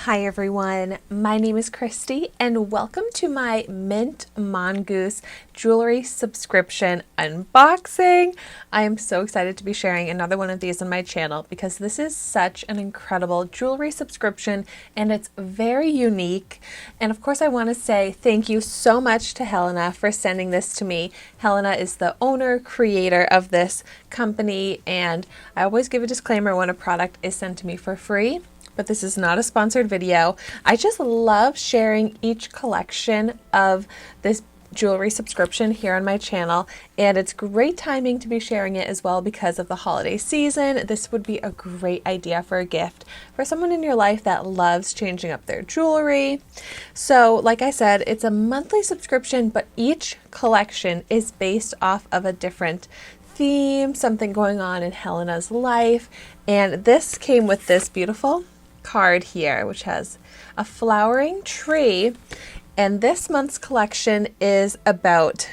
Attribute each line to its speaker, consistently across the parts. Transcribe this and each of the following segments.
Speaker 1: Hi everyone, my name is Christy and welcome to my Mintmongoose jewelry subscription unboxing. I am so excited to be sharing another one of these on my channel because this is such an incredible jewelry subscription and it's very unique. And of course I want to say thank you so much to Helena for sending this to me. Helena is the owner, creator of this company, and I always give a disclaimer when a product is sent to me for free. But this is not a sponsored video. I just love sharing each collection of this jewelry subscription here on my channel, and it's great timing to be sharing it as well because of the holiday season. This would be a great idea for a gift for someone in your life that loves changing up their jewelry. So like I said, it's a monthly subscription, but each collection is based off of a different theme, something going on in Helena's life, and this came with this beautiful card here, which has a flowering tree, and this month's collection is about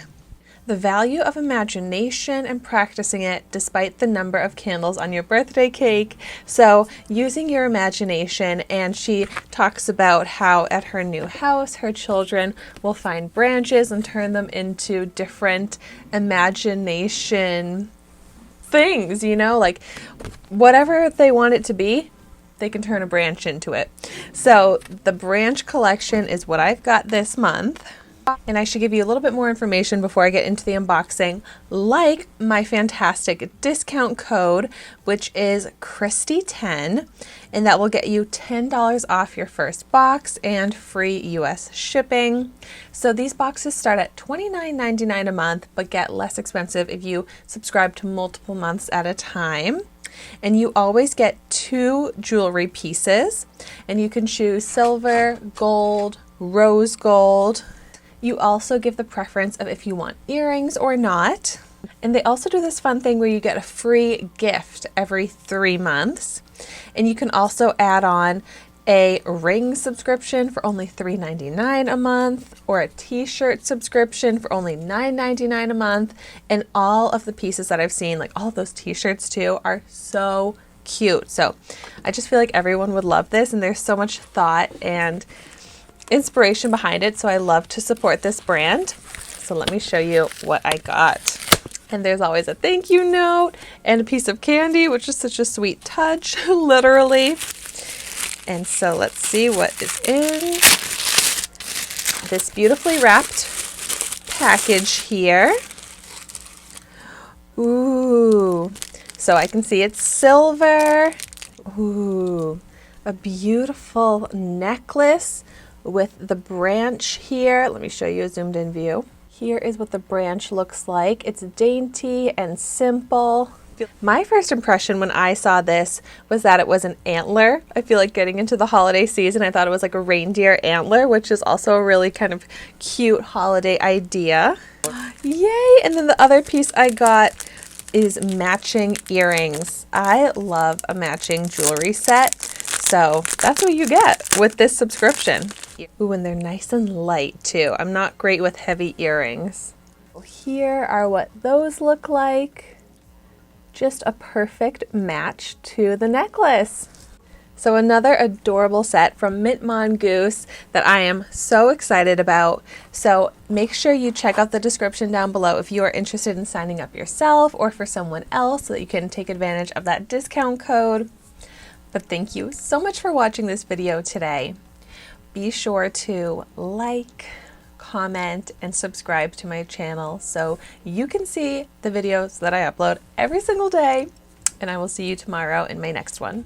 Speaker 1: the value of imagination and practicing it despite the number of candles on your birthday cake. So using your imagination, and she talks about how at her new house her children will find branches and turn them into different imagination things, you know, like whatever they want it to be, they can turn a branch into it. So the branch collection is what I've got this month. And I should give you a little bit more information before I get into the unboxing, like my fantastic discount code, which is Christy10, and that will get you $10 off your first box and free US shipping. So these boxes start at $29.99 a month, but get less expensive if you subscribe to multiple months at a time. And you always get 2 jewelry pieces, and you can choose silver, gold, rose gold. You also give the preference of if you want earrings or not. And they also do this fun thing where you get a free gift every 3 months. And you can also add on a ring subscription for only $3.99 a month, or a t-shirt subscription for only $9.99 a month. And all of the pieces that I've seen, like all of those t-shirts too, are so cute. So I just feel like everyone would love this, and there's so much thought and inspiration behind it, so I love to support this brand. So let me show you what I got. And there's always a thank you note and a piece of candy, which is such a sweet touch, literally. And so let's see what is in this beautifully wrapped package here. Ooh, so I can see it's silver. Ooh, a beautiful necklace with the branch here. Let me show you a zoomed in view. Here is what the branch looks like. It's dainty and simple. My first impression when I saw this was that it was an antler. I feel like getting into the holiday season, I thought it was like a reindeer antler, which is also a really kind of cute holiday idea. Yay! And then the other piece I got is matching earrings. I love a matching jewelry set, so that's what you get with this subscription. Ooh, and they're nice and light too. I'm not great with heavy earrings. Here are what those look like. Just a perfect match to the necklace. So another adorable set from Mintmongoose that I am so excited about. So make sure you check out the description down below if you are interested in signing up yourself or for someone else, so that you can take advantage of that discount code. But thank you so much for watching this video today. Be sure to like, comment, and subscribe to my channel so you can see the videos that I upload every single day. And I will see you tomorrow in my next one.